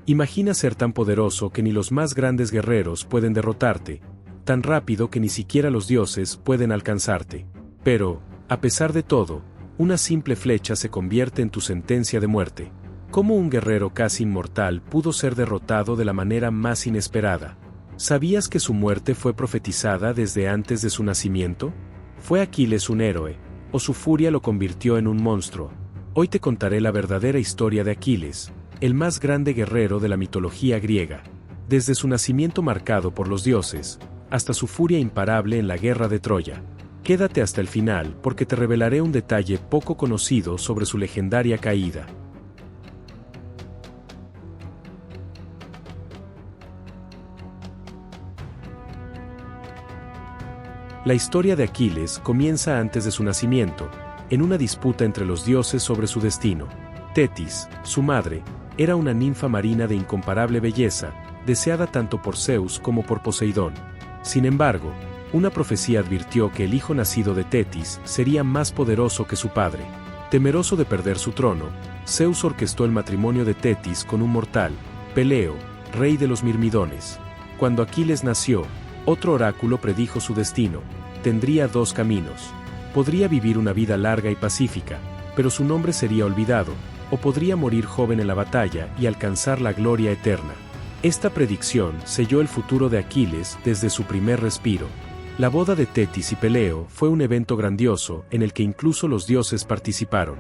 Imagina ser tan poderoso que ni los más grandes guerreros pueden derrotarte, tan rápido que ni siquiera los dioses pueden alcanzarte. Pero, a pesar de todo, una simple flecha se convierte en tu sentencia de muerte. ¿Cómo un guerrero casi inmortal pudo ser derrotado de la manera más inesperada? ¿Sabías que su muerte fue profetizada desde antes de su nacimiento? ¿Fue Aquiles un héroe, o su furia lo convirtió en un monstruo? Hoy te contaré la verdadera historia de Aquiles, el más grande guerrero de la mitología griega. Desde su nacimiento marcado por los dioses, hasta su furia imparable en la guerra de Troya. Quédate hasta el final porque te revelaré un detalle poco conocido sobre su legendaria caída. La historia de Aquiles comienza antes de su nacimiento, en una disputa entre los dioses sobre su destino. Tetis, su madre, era una ninfa marina de incomparable belleza, deseada tanto por Zeus como por Poseidón. Sin embargo, una profecía advirtió que el hijo nacido de Tetis sería más poderoso que su padre. Temeroso de perder su trono, Zeus orquestó el matrimonio de Tetis con un mortal, Peleo, rey de los Mirmidones. Cuando Aquiles nació, otro oráculo predijo su destino. Tendría dos caminos. Podría vivir una vida larga y pacífica, pero su nombre sería olvidado, o podría morir joven en la batalla y alcanzar la gloria eterna. Esta predicción selló el futuro de Aquiles desde su primer respiro. La boda de Tetis y Peleo fue un evento grandioso en el que incluso los dioses participaron.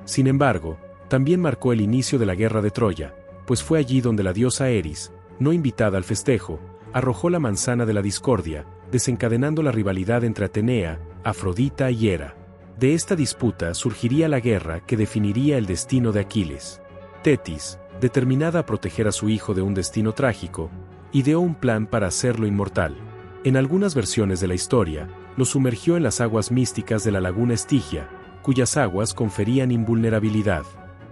Sin embargo, también marcó el inicio de la guerra de Troya, pues fue allí donde la diosa Eris, no invitada al festejo, arrojó la manzana de la discordia, desencadenando la rivalidad entre Atenea, Afrodita y Hera. De esta disputa surgiría la guerra que definiría el destino de Aquiles. Tetis, determinada a proteger a su hijo de un destino trágico, ideó un plan para hacerlo inmortal. En algunas versiones de la historia, lo sumergió en las aguas místicas de la laguna Estigia, cuyas aguas conferían invulnerabilidad.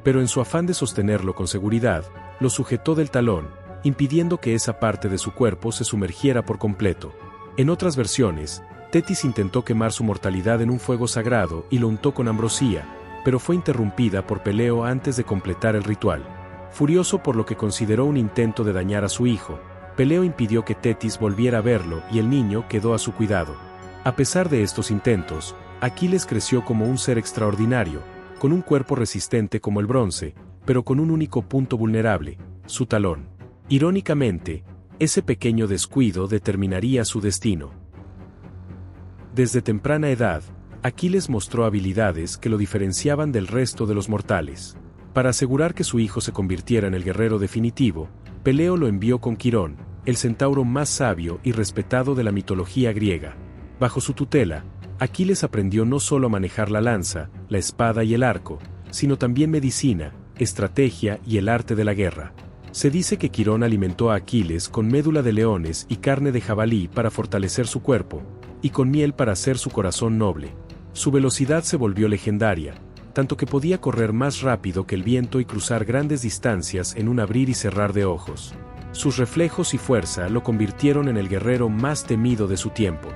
Pero en su afán de sostenerlo con seguridad, lo sujetó del talón, impidiendo que esa parte de su cuerpo se sumergiera por completo. En otras versiones, Tetis intentó quemar su mortalidad en un fuego sagrado y lo untó con ambrosía, pero fue interrumpida por Peleo antes de completar el ritual. Furioso por lo que consideró un intento de dañar a su hijo, Peleo impidió que Tetis volviera a verlo y el niño quedó a su cuidado. A pesar de estos intentos, Aquiles creció como un ser extraordinario, con un cuerpo resistente como el bronce, pero con un único punto vulnerable, su talón. Irónicamente, ese pequeño descuido determinaría su destino. Desde temprana edad, Aquiles mostró habilidades que lo diferenciaban del resto de los mortales. Para asegurar que su hijo se convirtiera en el guerrero definitivo, Peleo lo envió con Quirón, el centauro más sabio y respetado de la mitología griega. Bajo su tutela, Aquiles aprendió no solo a manejar la lanza, la espada y el arco, sino también medicina, estrategia y el arte de la guerra. Se dice que Quirón alimentó a Aquiles con médula de leones y carne de jabalí para fortalecer su cuerpo, y con miel para hacer su corazón noble. Su velocidad se volvió legendaria, tanto que podía correr más rápido que el viento y cruzar grandes distancias en un abrir y cerrar de ojos. Sus reflejos y fuerza lo convirtieron en el guerrero más temido de su tiempo.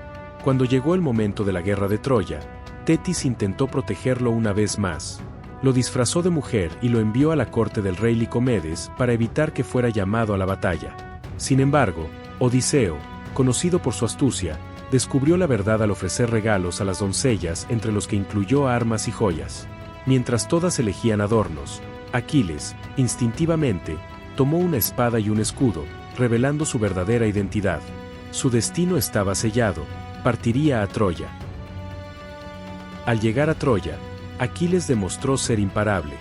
Cuando llegó el momento de la guerra de Troya, Tetis intentó protegerlo una vez más. Lo disfrazó de mujer y lo envió a la corte del rey Licomedes para evitar que fuera llamado a la batalla. Sin embargo, Odiseo, conocido por su astucia, descubrió la verdad al ofrecer regalos a las doncellas, entre los que incluyó armas y joyas. Mientras todas elegían adornos, Aquiles, instintivamente, tomó una espada y un escudo, revelando su verdadera identidad. Su destino estaba sellado, partiría a Troya. Al llegar a Troya, Aquiles demostró ser imparable.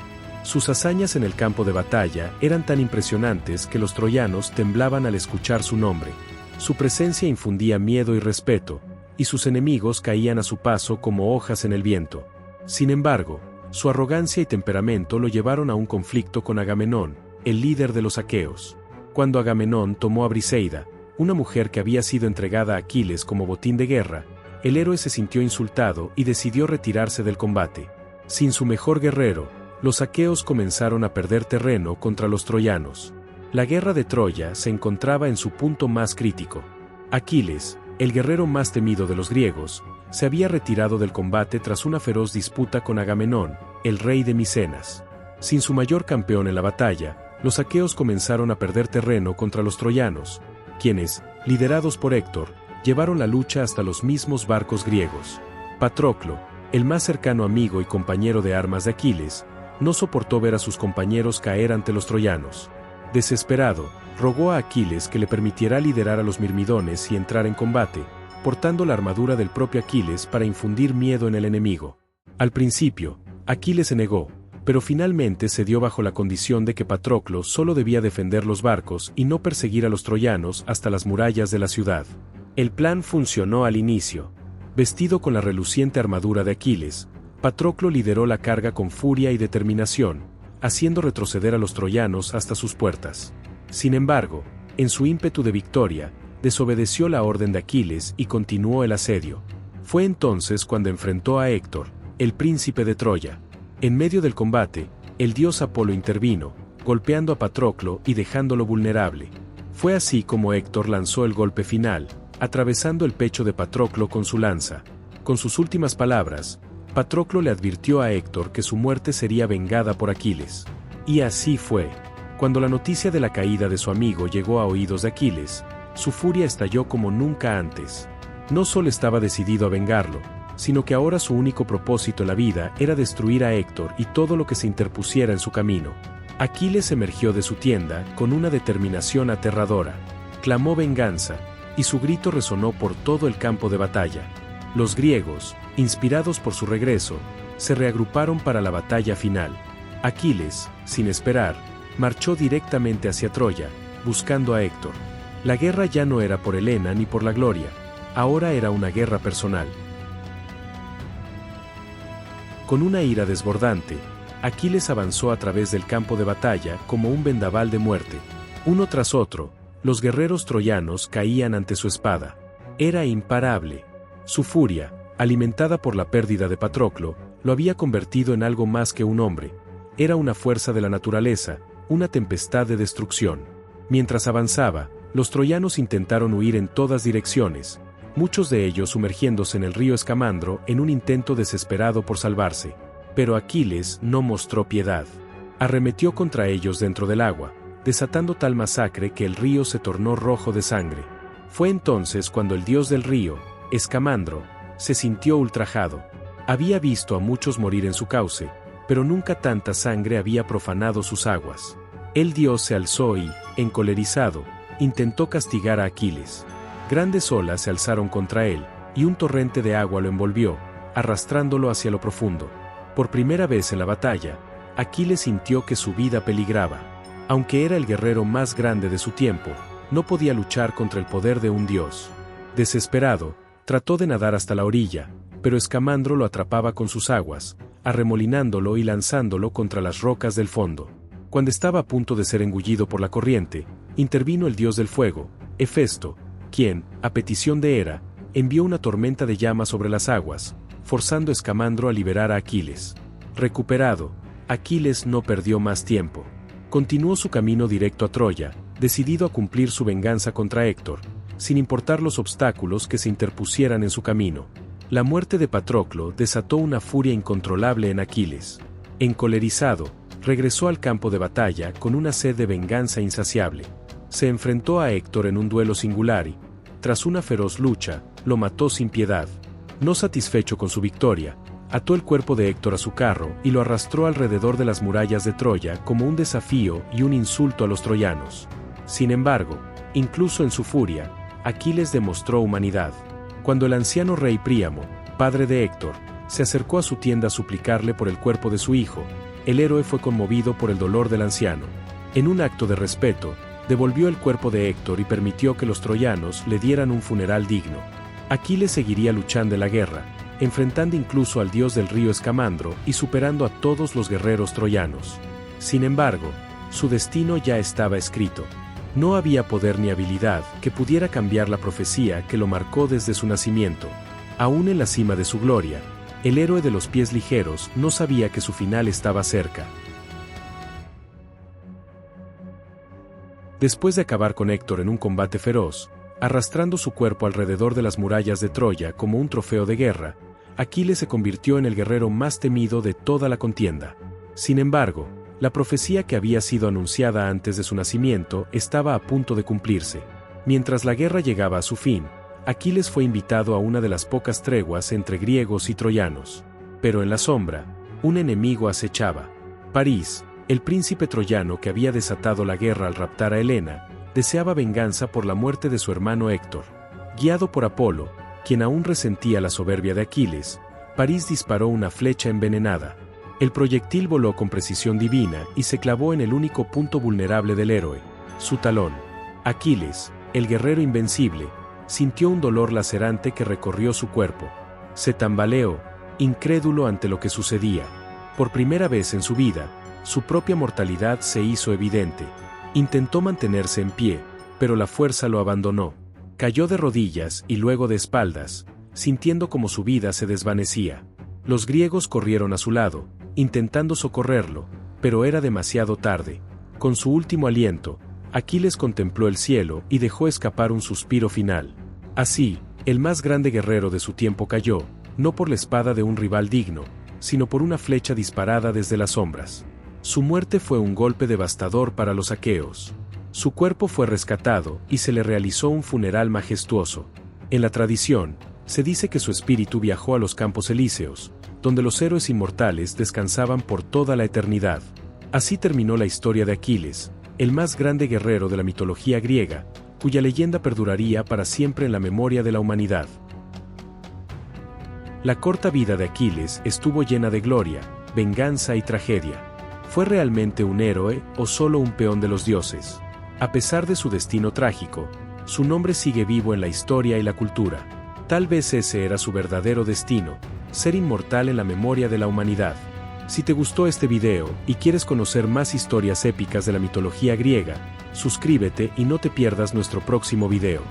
Sus hazañas en el campo de batalla eran tan impresionantes que los troyanos temblaban al escuchar su nombre. Su presencia infundía miedo y respeto, y sus enemigos caían a su paso como hojas en el viento. Sin embargo, su arrogancia y temperamento lo llevaron a un conflicto con Agamenón, el líder de los aqueos. Cuando Agamenón tomó a Briseida, una mujer que había sido entregada a Aquiles como botín de guerra, el héroe se sintió insultado y decidió retirarse del combate. Sin su mejor guerrero, los aqueos comenzaron a perder terreno contra los troyanos. La guerra de Troya se encontraba en su punto más crítico. Aquiles, el guerrero más temido de los griegos, se había retirado del combate tras una feroz disputa con Agamenón, el rey de Micenas. Sin su mayor campeón en la batalla, los aqueos comenzaron a perder terreno contra los troyanos, quienes, liderados por Héctor, llevaron la lucha hasta los mismos barcos griegos. Patroclo, el más cercano amigo y compañero de armas de Aquiles, no soportó ver a sus compañeros caer ante los troyanos. Desesperado, rogó a Aquiles que le permitiera liderar a los mirmidones y entrar en combate, portando la armadura del propio Aquiles para infundir miedo en el enemigo. Al principio, Aquiles se negó, pero finalmente cedió bajo la condición de que Patroclo solo debía defender los barcos y no perseguir a los troyanos hasta las murallas de la ciudad. El plan funcionó al inicio. Vestido con la reluciente armadura de Aquiles, Patroclo lideró la carga con furia y determinación, haciendo retroceder a los troyanos hasta sus puertas. Sin embargo, en su ímpetu de victoria, desobedeció la orden de Aquiles y continuó el asedio. Fue entonces cuando enfrentó a Héctor, el príncipe de Troya. En medio del combate, el dios Apolo intervino, golpeando a Patroclo y dejándolo vulnerable. Fue así como Héctor lanzó el golpe final, atravesando el pecho de Patroclo con su lanza. Con sus últimas palabras, Patroclo le advirtió a Héctor que su muerte sería vengada por Aquiles. Y así fue. Cuando la noticia de la caída de su amigo llegó a oídos de Aquiles, su furia estalló como nunca antes. No solo estaba decidido a vengarlo, sino que ahora su único propósito en la vida era destruir a Héctor y todo lo que se interpusiera en su camino. Aquiles emergió de su tienda con una determinación aterradora. Clamó venganza, y su grito resonó por todo el campo de batalla. Los griegos, inspirados por su regreso, se reagruparon para la batalla final. Aquiles, sin esperar, marchó directamente hacia Troya, buscando a Héctor. La guerra ya no era por Helena ni por la gloria, ahora era una guerra personal. Con una ira desbordante, Aquiles avanzó a través del campo de batalla como un vendaval de muerte. Uno tras otro, los guerreros troyanos caían ante su espada. Era imparable. Su furia, alimentada por la pérdida de Patroclo, lo había convertido en algo más que un hombre. Era una fuerza de la naturaleza, una tempestad de destrucción. Mientras avanzaba, los troyanos intentaron huir en todas direcciones, muchos de ellos sumergiéndose en el río Escamandro en un intento desesperado por salvarse. Pero Aquiles no mostró piedad. Arremetió contra ellos dentro del agua, desatando tal masacre que el río se tornó rojo de sangre. Fue entonces cuando el dios del río, Escamandro, se sintió ultrajado. Había visto a muchos morir en su cauce, pero nunca tanta sangre había profanado sus aguas. El dios se alzó y, encolerizado, intentó castigar a Aquiles. Grandes olas se alzaron contra él, y un torrente de agua lo envolvió, arrastrándolo hacia lo profundo. Por primera vez en la batalla, Aquiles sintió que su vida peligraba. Aunque era el guerrero más grande de su tiempo, no podía luchar contra el poder de un dios. Desesperado, trató de nadar hasta la orilla, pero Escamandro lo atrapaba con sus aguas, arremolinándolo y lanzándolo contra las rocas del fondo. Cuando estaba a punto de ser engullido por la corriente, intervino el dios del fuego, Hefesto, quien, a petición de Hera, envió una tormenta de llamas sobre las aguas, forzando a Escamandro a liberar a Aquiles. Recuperado, Aquiles no perdió más tiempo. Continuó su camino directo a Troya, decidido a cumplir su venganza contra Héctor, sin importar los obstáculos que se interpusieran en su camino. La muerte de Patroclo desató una furia incontrolable en Aquiles. Encolerizado, regresó al campo de batalla con una sed de venganza insaciable. Se enfrentó a Héctor en un duelo singular y, tras una feroz lucha, lo mató sin piedad. No satisfecho con su victoria, ató el cuerpo de Héctor a su carro y lo arrastró alrededor de las murallas de Troya como un desafío y un insulto a los troyanos. Sin embargo, incluso en su furia, Aquiles demostró humanidad. Cuando el anciano rey Príamo, padre de Héctor, se acercó a su tienda a suplicarle por el cuerpo de su hijo, el héroe fue conmovido por el dolor del anciano. En un acto de respeto, devolvió el cuerpo de Héctor y permitió que los troyanos le dieran un funeral digno. Aquiles seguiría luchando en la guerra, enfrentando incluso al dios del río Escamandro y superando a todos los guerreros troyanos. Sin embargo, su destino ya estaba escrito. No había poder ni habilidad que pudiera cambiar la profecía que lo marcó desde su nacimiento. Aún en la cima de su gloria, el héroe de los pies ligeros no sabía que su final estaba cerca. Después de acabar con Héctor en un combate feroz, arrastrando su cuerpo alrededor de las murallas de Troya como un trofeo de guerra, Aquiles se convirtió en el guerrero más temido de toda la contienda. Sin embargo, La profecía que había sido anunciada antes de su nacimiento estaba a punto de cumplirse. Mientras la guerra llegaba a su fin, Aquiles fue invitado a una de las pocas treguas entre griegos y troyanos. Pero en la sombra, un enemigo acechaba. París, el príncipe troyano que había desatado la guerra al raptar a Helena, deseaba venganza por la muerte de su hermano Héctor. Guiado por Apolo, quien aún resentía la soberbia de Aquiles, París disparó una flecha envenenada. El proyectil voló con precisión divina y se clavó en el único punto vulnerable del héroe, su talón. Aquiles, el guerrero invencible, sintió un dolor lacerante que recorrió su cuerpo. Se tambaleó, incrédulo ante lo que sucedía. Por primera vez en su vida, su propia mortalidad se hizo evidente. Intentó mantenerse en pie, pero la fuerza lo abandonó. Cayó de rodillas y luego de espaldas, sintiendo como su vida se desvanecía. Los griegos corrieron a su lado, intentando socorrerlo, pero era demasiado tarde. Con su último aliento, Aquiles contempló el cielo y dejó escapar un suspiro final. Así, el más grande guerrero de su tiempo cayó, no por la espada de un rival digno, sino por una flecha disparada desde las sombras. Su muerte fue un golpe devastador para los aqueos. Su cuerpo fue rescatado y se le realizó un funeral majestuoso. En la tradición, se dice que su espíritu viajó a los Campos Elíseos, donde los héroes inmortales descansaban por toda la eternidad. Así terminó la historia de Aquiles, el más grande guerrero de la mitología griega, cuya leyenda perduraría para siempre en la memoria de la humanidad. La corta vida de Aquiles estuvo llena de gloria, venganza y tragedia. ¿Fue realmente un héroe o solo un peón de los dioses? A pesar de su destino trágico, su nombre sigue vivo en la historia y la cultura. Tal vez ese era su verdadero destino, ser inmortal en la memoria de la humanidad. Si te gustó este video y quieres conocer más historias épicas de la mitología griega, suscríbete y no te pierdas nuestro próximo video.